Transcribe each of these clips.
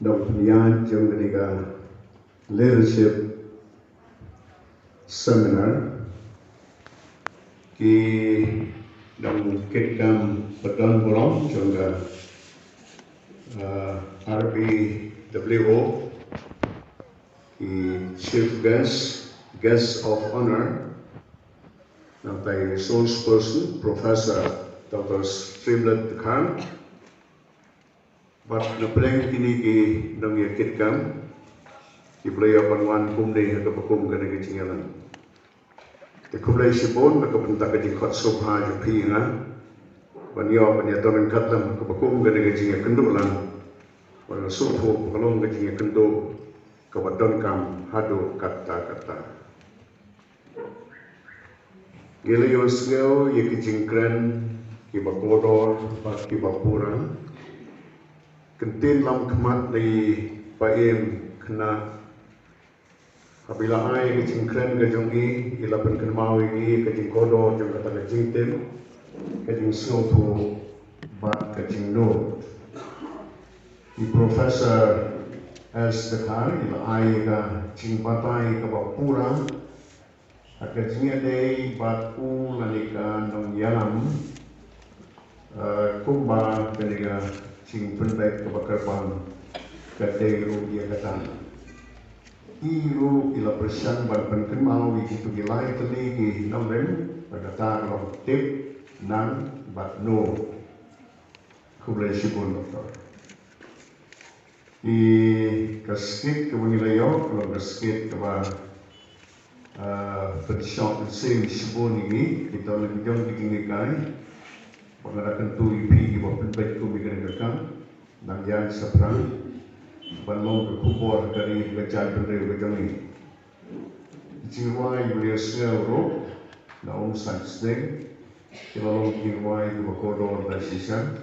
Dr. Yan Jungadiga Leadership Seminar ki dong kitkam Badan Bolong Jungga RBWO ki Chief Guest of Honor Nampai Resource Person Professor Dr. Strimlet Khan But na preng kini ki nang yakit kam ki playa panwan kum dei ka pakum ka ngi chingalan te kublai sipon ka punta ka di khot sobha ju phi nga banyo banya tomen katlam ka pakum ka ngi chinga kendulan wala sufo kalong ka chinga kendo ka wadon kam hado kata gele yosgeo yeki jingkren ki bakodor pas ki bapurang Kentin lam kemat dari paim kena apabila ai ke jingkren ke jongi ila pen kenmau ini ke jingkodo jong kata ke jingtin ke jing soto bat ke jingno di profesor S dekar ila ai ke jing batai ke bapura ke jingade bat u lanika nong yalam kumba keniga sing penbaik kebakarpan kadairu dia kata iru ila persian ban penken mau itu gilai teligi namren pada tarong tip nan bat no kublai sipun doktor i kaskit ke mengilayo kalau kaskit ke pensyok sing sipun ini kita lebih jauh dikingikai Pengarakan tu ipi di bawah penbaik tu bikin rekam dan yang seberang balong ke kubur dari gajah pendiri gajah ini. Jiwai beliau seorang na umsan sedeng kalau jiwai di bakodor dan sisa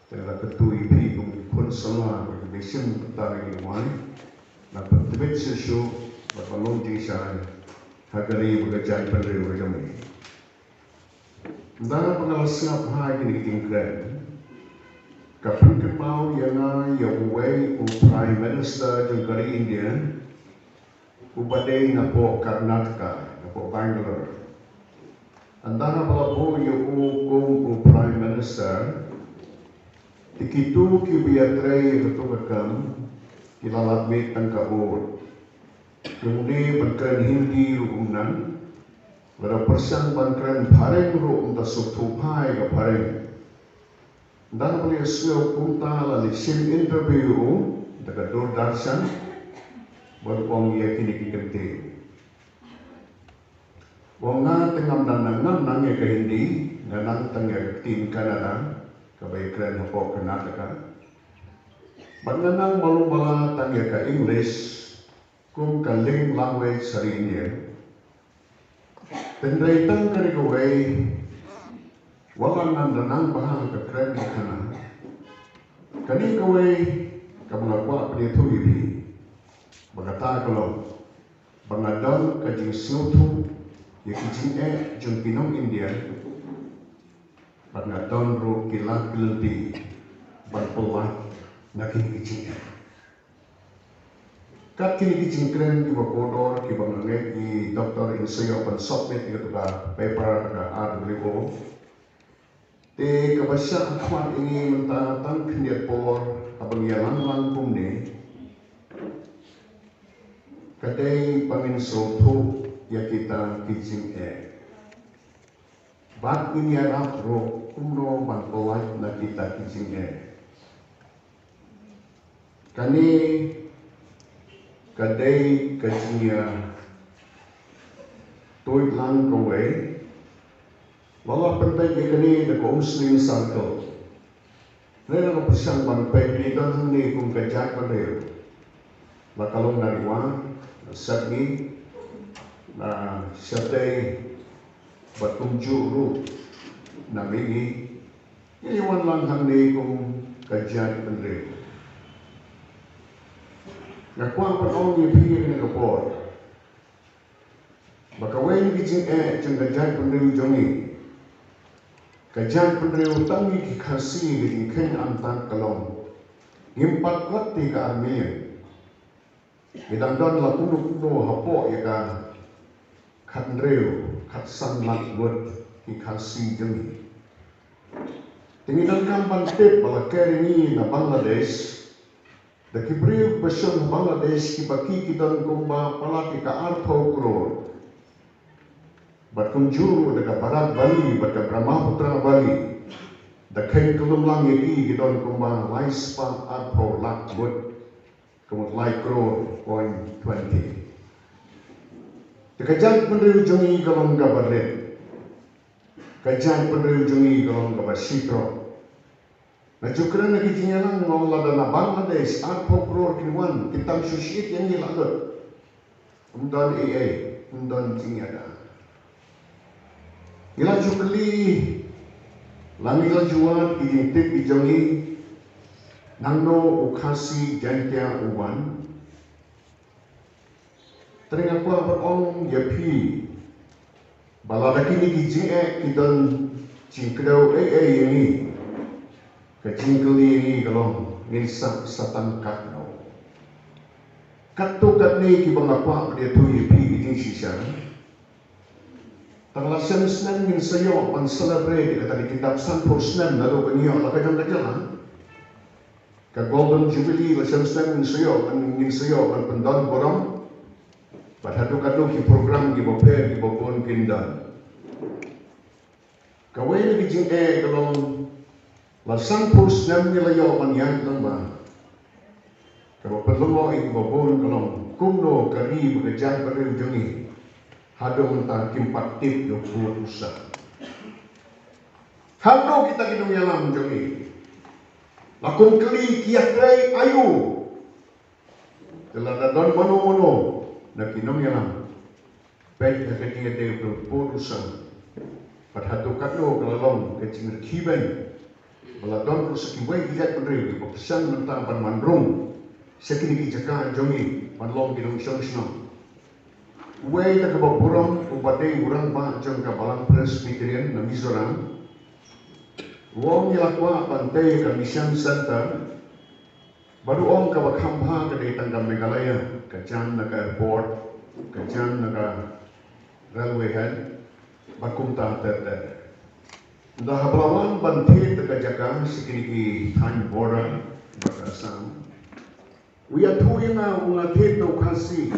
telah ketu ipi pun semua berkesan tentang jiwai na penbaik sesu balong jisa hagari gajah pendiri gajah ini. Dalam pengawasan apa yang ditinggalkan, kapun kemau yang away Prime Minister dari India, ubadai napo Karnataka, napo Bangalore. Antara pelaku yang Prime Minister, tikitu kibiatrai ketukakam kilalat metan kaur, kemudian berkeren Hindi rukunan. Pada persian bangkran pareng ro untuk sutupai ke pareng. Dan boleh suai punta lalu sim interview dekat Doordarshan berpong ia kini kikenti. Wonga tengam dan nang ke Hindi nang tengah tim Kanada kebaikan hapok Karnataka. Banganang malu bala tengah ke English kum kaling language sari India. Penderaitan kari kawai walang nandanang bahang kekeren kana kani kawai kamangagwa penitu ibi bagata kalau bangadon kajing sutu yakijing jung pinong India bangadon ro kilat kilenti banpulai nakin kijing Kat kini kicingkren di bakodor ki bangange di doktor insayo pan submit itu ka paper ka RWO. Te kabasya akhwat ini mentatan kendiat por abang yalang langkum ni. Kadai paminso tu ya kita kicing Bat ini arap ro kumro banpolai na kita kicing Kani kadai kajinya toy lang kawai wala pentai ikani de muslim circle nela ko pisang banpai ni kan ni kung kajak padeo bakalong nariwa sagi na syatay batumju ru na migi iwan lang hang ni kung kajak padeo Nakuang panong ni pihir na kapor. Bakawai ni kijing jeng gajah pendiri jongi. Gajah pendiri utangi ki khasi di ken antan kalong. ngimpat kwati ka armian bidang don la kuno hapo ya ka khat reu khat san lat wot ki khasi jemi tingidan kam bantep bala kerini na Bangladesh da kibriu beson Bangladesh ki baki ki don kumba palati ka artho crore bat kunjuru da barat Bali bat Brahmaputra Bali da khen kulum lang yaki ki don kumba laispa artho lak wot kumut lai crore point 20 Kajang penriu jungi galong gabaret, kajang penriu jungi galong gabasitro. Na jukran na kijinya lang ngolah dana Bangladesh arpo crore kinuan kitang susit yang gilagot. Umdan umdan jingyada. Ila jukli lamila juat kijintik kijongi nangno ukasi jantia uban. Teringat pula berong yapi balada kini kijie kidon cingkau ini kecingkeli ini kalau nilsap satan katno katto katne ki bangapa dia tu yapi kijing sisa tanglasan senen min sayo pan celebrate kata di kitab Sanpur senen lalu kanyo lakajang kajalan ka golden jubilee lasan senen min sayo pan pendon borong Padhadu-kadu ki program ki boper ki bopon kindan. Kawai ni kijing kalong lasan purs nam nilayo manyan lamba. Kalau perlu ki bopon kalong kumno kari bekerja pada jungi. Hado mentah kimpat tip yo usaha. Hado kita kidung yalam jungi. Lakung keli kiat rai ayu. Telah dadon mono na kinong yalam baik na ketinga de produsan padhatu katno kalalong kecing kiben baladon ko sa kiway gijat padre di papisan mentang pan manrong sa kinigi jaka jongi panlong kinong siyong way na kababurong upatay urang ba jong kabalang Presbyterian na Mizoram wong yalakwa pantay ka Mission Center baru orang kawakhamha ke dari tangga Meghalaya, kajan naga airport, kajan naga railway head, bakumta ter. Dah hablawan banti teka jaga sikini time border bakasam. Uya tuina ungathe to khasi.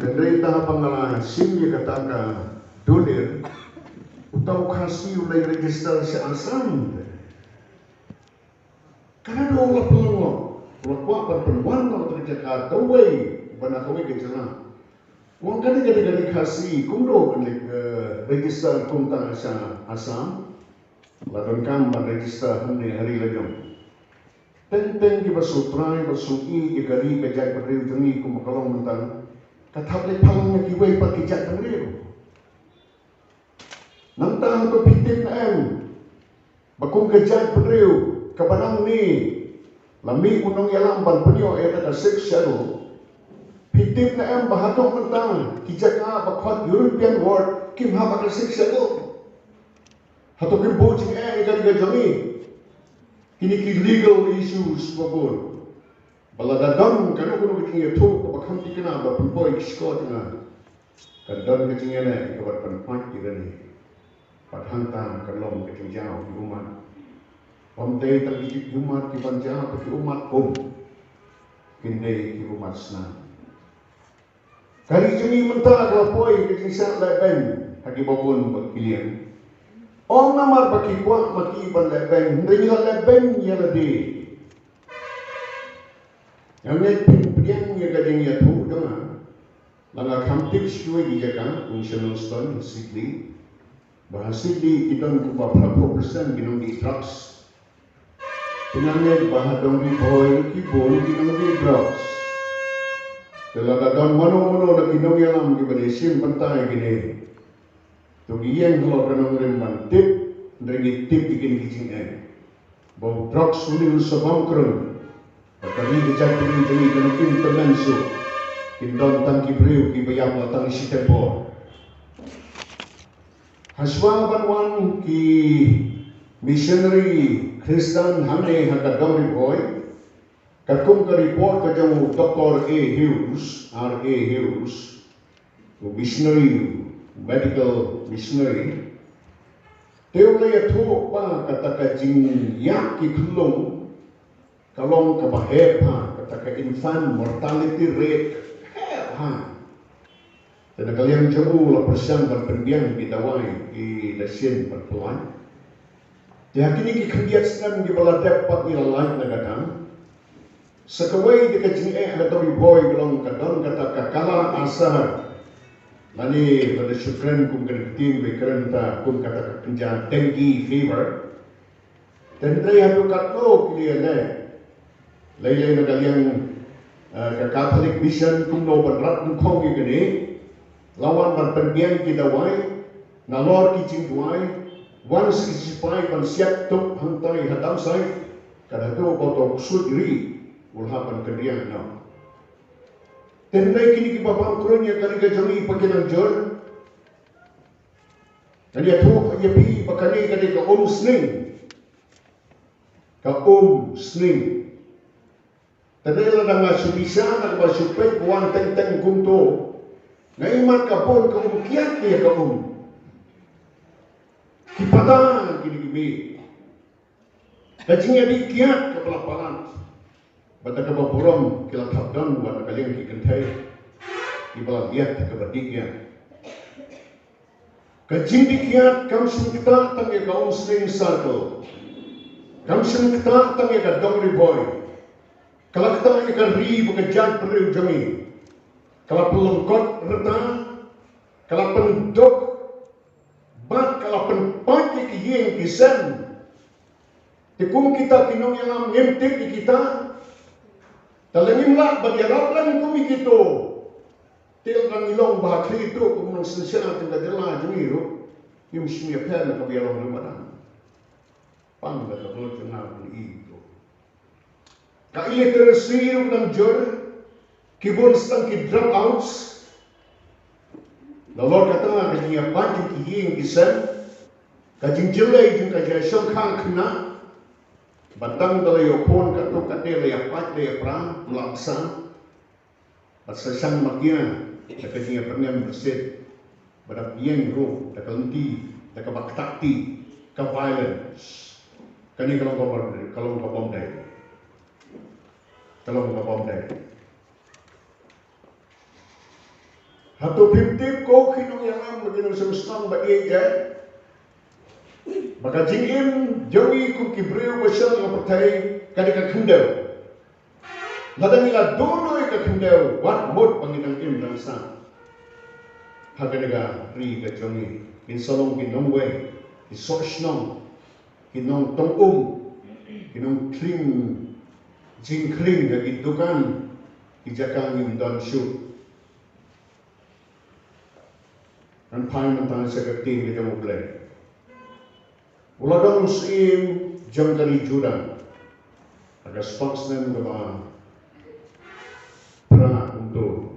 Kendai dah pangala simye kataka dolir, utau khasi ulai register se Assam. Karena dua orang pelawak, pelawak perempuan kalau terjaga kawai, bana kawai kejalan. Wong kan jadi kasih kumdo register kumta Assam, lakukan kam register hari lagi. Tenteng di basutrai basuki di gari kejak berdiri jengi kumakalong mentang, katap le palangnya kiwai pat kejak berdiri. Nantang tu pitin bakum kejak berdiri. Kapanang ni lami unong yalam ban punyo eta ka 6 shadow pitip na bahatong mentang kijak bakot European world kim ha ka 6 shadow hato kim bojing igari ga jami kini ki legal issues babur baladadam kanu kuno kiting to ko bakham tikna ba punpoy kisko tna kadon kiting ene ko ban point kirani padhanta kalom kiting jao umat Pamtay tagigit umat ki panjang ki umat kinday ki umat senang. Kali jumi mentah kapoy ki kisah leben hagi babon pagpilian. Om namar baki kuat maki ban leben hindi leben ya ladi. Yang ni pimpian ya kadang ya tu dong. Langa kamtik siwe di jaga national stone Sydney. Bahasa di kita untuk 40% ginung di drugs. Penyanyi bahadong di boy, kibol, ginong di drugs. Talaga mano-mano na ginong yalam, kibalisim pantay gini. Tugiyan kalau kanong rimban tip, dari tip dikin kicing Bom drugs ulit sa bangkrong. Pagkali kajak pili-pili kanong pintamanso. Kindong tangki beriw, kibayam latang isitepor. Haswa banwan ki missionary Kristen hane hagadong boy kakum ka report ka jang Dr. A. Hughes, R.A. Hughes, missionary, medical missionary. Teu lay atho pa kataka jing yak ki khulong kalong ka bahep ha kataka infant mortality rate ha. Dan kalian jauh la persian berpendiang di dawai di lesin perpuluhan. Dia kini ki kendiat senang di bala dapat ni lain nagadang. Sekawai di kajing atau boy gelong kadang kata kakala asar. Lani pada syukran kum kerentin bekerenta kum kata kenjang dengue fever. Dan dia tu katlo kini le. Lay nagadang ke Catholic mission kum no berat kum gini. Lawan berpendiang kita wai, nalor kicing wai, once kicipai pan siap tuk hantai hadam sai, kada tu botok sudri ulhapan kendiang no. Tendai kini kita bapang kronya kali kejami pakinan jor. Kali atu ya pi pakani kali ka sning. Ka sning. Tendai la dang subisa nak basupet buang teng kumto. Ngaiman kapon ka kiat dia ka Kipatang kini gibi. Kacingnya di kiat ke pelaparan. Bata ka bapurom kila tapdan buat kalian ki kentai. Ibalang kiat ke berdikian. Kacing di kiat kam kita tang ya ka sling circle. Kam kita tang ya ka dongri boy. Kalau kita ya ka ri bukan jat perlu jami. Kalau pelengkot reta, kalau pendok, bat kalau penpati kiyeng kisan, tikum kita kinong yang ngentik di kita, talangin lah bagyaraplan kumi kito, til kang ilong bahakli itu kumunong sensya tinggal jela jumiro, yung simya pera kabiyalang lumaran, pang nakapulot yung nabang ito. Kailiterasi yung ng jor, kibon stang ki dropouts. Lalor kata kajing pati ki ying kisan, kajing jelai jung kajing syongkang kena, batang dalay okon kato kate lay pat lay pra melaksa, at sa sang magyan, kajing pernyan bersit, badap yeng ro, takalenti, takabaktakti, ka violence, kani kalong kabomday, kalong kabomday. Hatu pimtip ko kinong yang maging semestang bagian. Maka jingim jawi ku kibreu basal ng patay kadika kendaw. Ladang nila donoy ka kendaw wat mod panginang imdang sa. Hagadaga ri ka jawi in salong kinongwe in sosnong kinong tongum kinong kling jingkling ka gitukan ijakang imdan shoot. Ang pahimantan sa kating kita mo play. Wala kang muslim jam kali judan. Aga spokesman ka ba? Pra untuk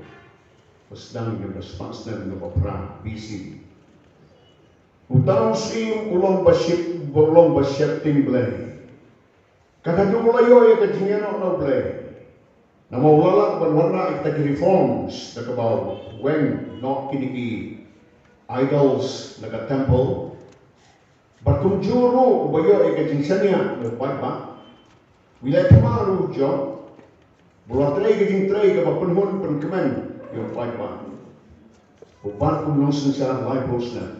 pasdang ka spokesman ka ba pra BC. Utang muslim ulong basyek ting play. Kata tu mulayo ya kajingan no play. Namawala banwarna ita reforms na kabaw when not kiniki idols naga temple batum juru ubayo ay kajingsanya lepas ba bila tamaru jo bulat tray kajing tray ka penhun penkemen yo pai ba ubat kum nong sensar live post na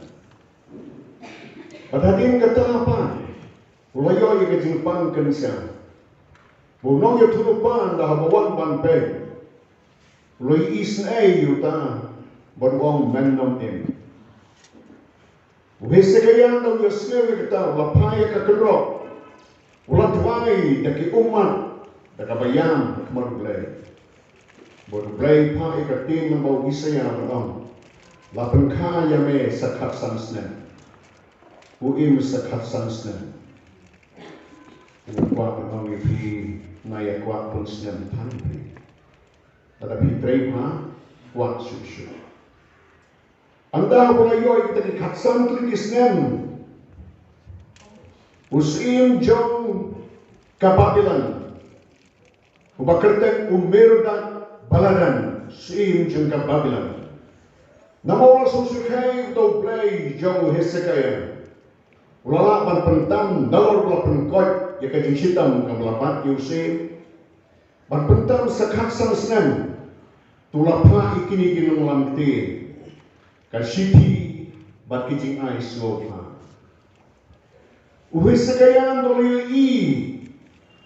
padadin kata apa ulayo ay kajing pang kanisa bunong yo tulupan dah bawan ban pe ulay isn ay yuta barwang mennom em. Uhese kaya daw yung snewe kita, lapaya ka kerok, ulat wai daki umat, dakabayam, dakamarulay. Borulay pa ikatin ng bawang isaya ng lapan kaya me sakat sansnen, uim sakat sansnen. Uwa pa ng ipi, nayakwa pun snen tanpi. Tetapi tray pa, wak susu. Anda pula yo kita di katsan tulis nem. Usim jong kababilan. Ubakertek umirdak baladan. Usim jong kababilan. Namo susukai to play jong Hezekiah. Ulala pan pentam dalor pula penkot ya kajing hitam kabelapat Yusuf. Pan pentam sakhat sang senam. Tulapa ikini ginung lamte. Kasiti bat kijing ai sofa. Hezekiah doli i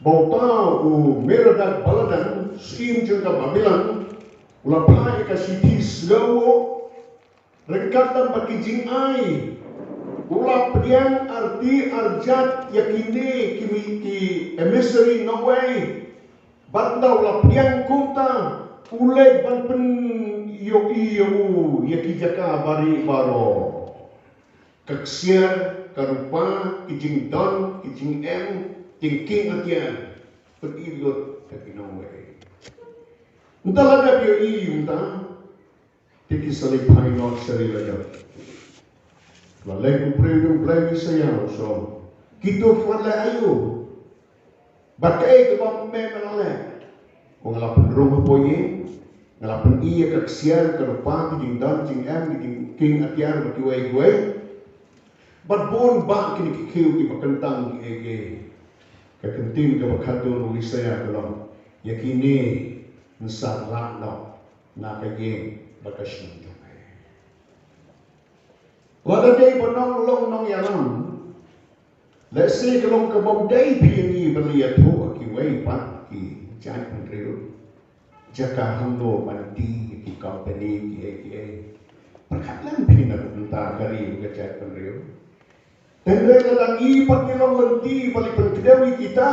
bauta u meradak baladan sim jong kababilan. Ulapa ikasiti slow. Rekatan bagi jingai ulah pedian arti arjat yakini ki emissary no way banda ulah pedian kunta ulai ban pen yo yaki jaka bari baro kaksiar karupa kijing don kijing em tingking atian perilot yaki no way entah lada bio entah tiki salipai not sari lajo. Lalai kupriyong play saya so. Kito kiwan lai ayo. Bakai ke bang melalai. Kung ngalapan rumah poye, ngalapan iya kaksiar karupa kijing dan jing em kijing king atiar bakiway. But bon ba kini kikiu ki bakentang ki ege. Kakentin ka bakadon uli saya kalau yakini nsarla no nakageng bakasyon. Wada day bonong long nong yalam. Let's say kalong kabog day pini beliat ho ki way pat ki jan penriu. Jaka hamno manti ki company ki perkatlan pina kunta kari jan penriu. Tendre kadang ipat ni long lenti balik penkedawi kita.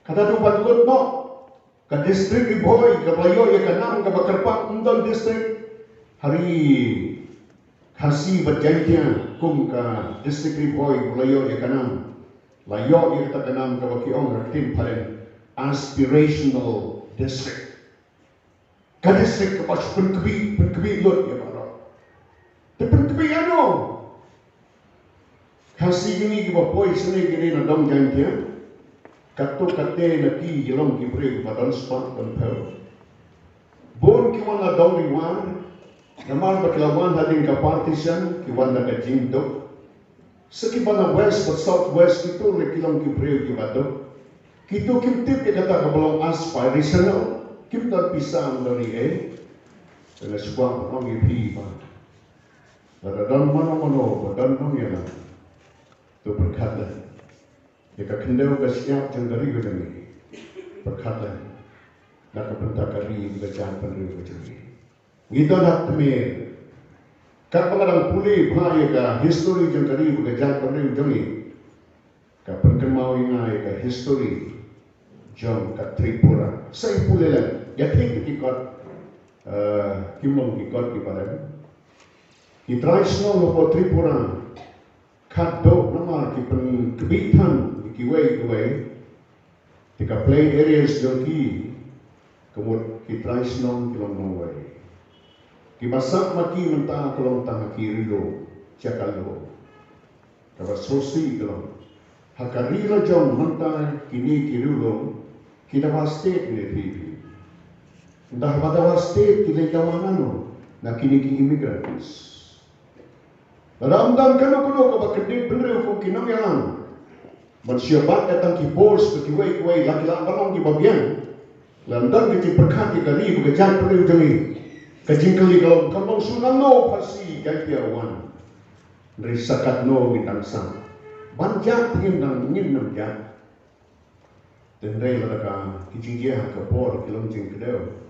Kata tu patut no. Ka district boy ka bayo ya kanang ka bakarpak undang district hari Kasi berjanjian kum ka district boy layo ya kanam layo ya kata kanam ka bakiong rakin paling aspirational district ka district ka pas penkebi lot ya baro te penkebi ano kasi gini ki boy sini gini na dong janjian kato kate na ki yelong ki bre padon spot kon pel bon ki wana dong riwan Namal bakilawan hading ka partisan kiwan na kajingdo. Sa kiba na west but southwest kito kilang kibreo kibado. Kito kimtip kata kabalong aspirational. Kimtan pisang dari Kena suwang ang ipi pa. Naradan mano badan nang yan. Ito berkatan. Jika kendaw kasyap jang dari gudami. Berkatan. Nakapentakari gajahan penriw gudami. Kita nak temir. Kak pengadang pulih bahaya ka history jang kari bekerja penring jangi. Kak penkemau ingai ka history jang ka Tripura. Saya pulih lah. Ya think kikot kimong kikot kiparan. Kitraisno lopo Tripura. Kat do nama kipen kebitan kiway. Tika play areas jang ki. Kemudian kitraisno kilong naway. Kibasak maki mentah kalau mentah kiri lo, cakalo. Kabasosi kalau hakari lo jom mentah kini kiri lo, kita state ni TV. Dah pada state kita kawanan lo, nak kini ki immigrants. Dalam kano kabakedi bener ko kinam yang. Bersiapat datang ki bos ke kiwai laki-laki balong ki babian. Landan kita perkat ki kari bekerja perlu jangi. Kajingkali kalau kampung sunang no pasti jaya wan. Dari sakat no bintang sang. Banjak tingin nang nam jat. Tendai laka kijinggia ke por kilom jing kedeu.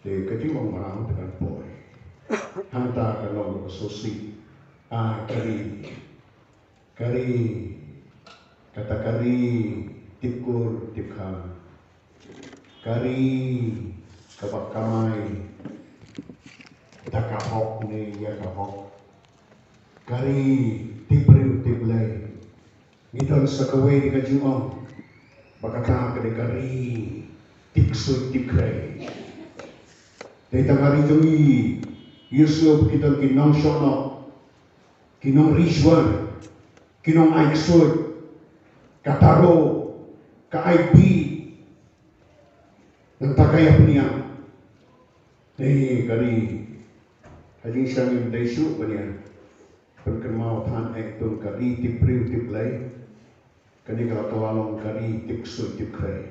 De kajing mong marang tekan por. Hanta kalau sosi. Kari. Kata kari tikur tikha. Kari kabak kamai. Takahok ni ya kahok. Kari tiblay. Ngidon sa kaway di kajimong. Bakata ka di kari tiksod tikray. Dahil tangari kami Yusuf kita kinong syono. Kinong rishwan. Kinong aiksod. Kataro, ka-IP, ng tagayap niya. Kani, hajing siyang yung daisu pa niya. Pagkamaw tan ay itong kari tipriw tiplay, kani kalakalalong kari tiksu tipray.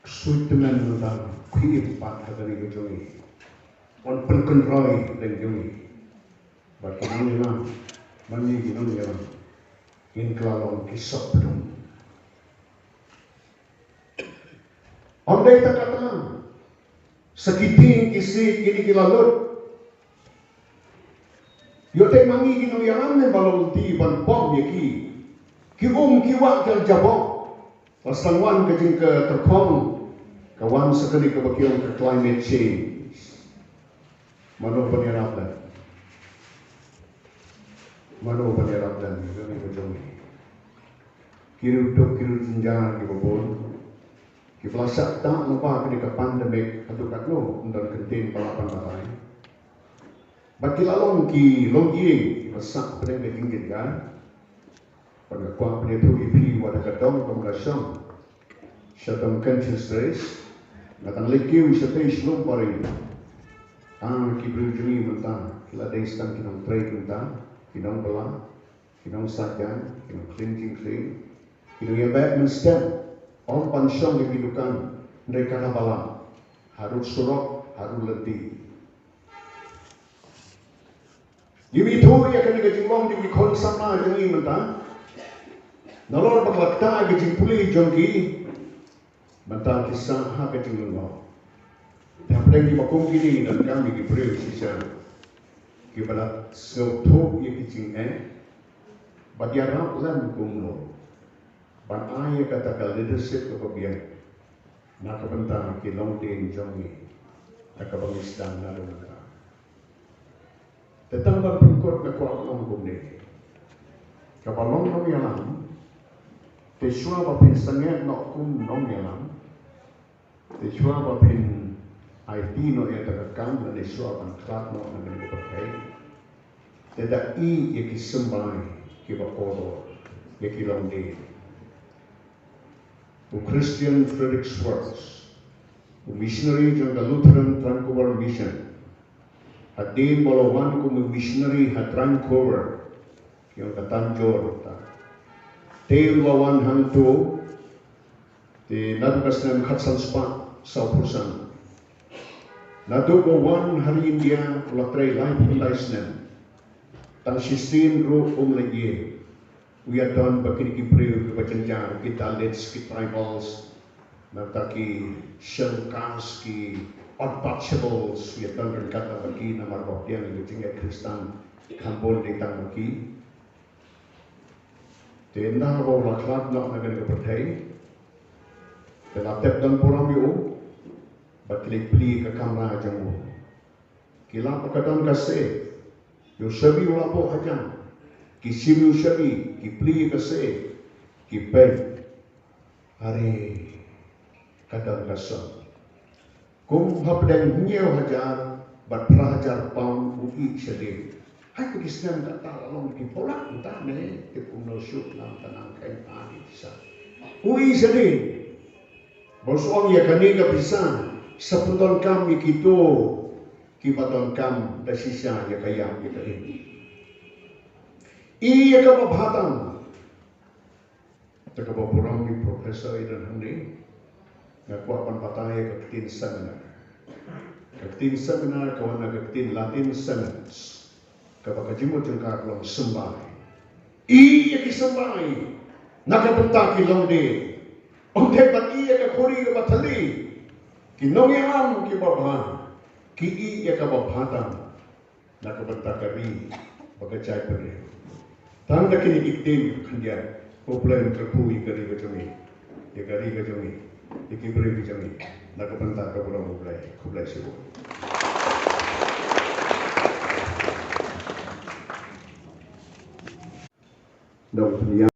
Suit teman tentang kuih pat kari kejungi. On penkonroy dan jungi. Bagi nang mani ginong yalang. In kalalong kisap pedung. Andai tak kata sekiting isi kini kilalut. Yote mangi ginong yalang ne balong ti ban pom yaki. Ki kiwak kel jabok. Pasangwan kejing ke terkong kawan sekali kebakian ke climate change. Mano penirapdan. Mano penirapdan. Kami kejungi. Kiru duk kiru jenjang ki babon. Ki pelasak tak lupa kini ke pandemik atau katno untuk kentin palapan batai. Bagi lalong ki longging masak pedang kejingin kan. Pengakuan penetu IP wadah kadong kemerasam. Syatang conscious race. Ngatang lekiu syatang selum paring. Ki berujungi mentang. Kila destan kinong tray mentang. Kinong belah. Kinong sajan. Kinong clean. Kinong yang baik menstem. Om pansyong dihidukan. Mereka nabalang. Harus surok. Harus letih. Yumi itu ya kena kejimong di konsama jengi mentang. Nalor paglakta kejing puli jongki. Mentang kisah ha kejing lengau. Tapi di bakong kini dan kami diberi sisa. Kepada seutuh yang kejing Badiarap lam kumlo. Ban ayah katakan leadership kebagian. Nak bentang kilong din jongi. Tak bangistan lalu nak. Tetang berpengkot nak kuat long kumde. Kapalong long yalam. Tesua bapin sangat nak kum long yalam. Tesua bapin IT no yang terkam dan tesua ban kelak no yang dipakai. Tidak i yang disembai kibakodo yang kilong din. Christian Frederick Schwartz, missionary jang Lutheran Vancouver Mission. Hadin bolawan ko missionary hat Vancouver yang katanjor ta. Te lawan hantu te nadukas na khatsan spa sa pusan. Nadu bawan hari India latray life license. Tang sistem ro lagi. We are done bakini kipriu kebacanjar kita let's ki tribals nataki shelkas ki untouchables we are done kata bagi nama boktian yang tinggal Kristen kampung di tang bagi tenda bawa laklat nak negara kepercayai telatep dan puram yo bakili pli ke kamera jamu kila pakatan kasih yo sabi ulapo hajam Kisimu syabi, kipli kase, kipen, hari kadang kasam. Kum hapdang nyeo hajar, berpelajar pam ui sedih. Hai Kristen tak tahu long kipolak entah ne, kipuno syuk nam tanang kain ani bisa. Ui sedih. Bosuang ya kani bisa, seputon kami kito, kibaton kam dasisa ya kayam ya kini. Iya kababhatan. Takabapurang ni Profesor Idan Hamdi. Ngakuapan pataya kaktin seminar. Kaktin seminar kawan kaktin Latin seminars. Kabakajimot yung kaklong sembay. Iya kisembay. Nakabentaki lang di. Ang tepat iya kakuri kabatali. Kinongyam kibabhan. Ki iya kababhatan. Nakabentakari. Bagacay pa rin. Tanda kini iktim kandia populasi terpui kari kejungi, ya kari kejungi, ikiberi kejungi, nak kepentak kebulan populasi, populasi.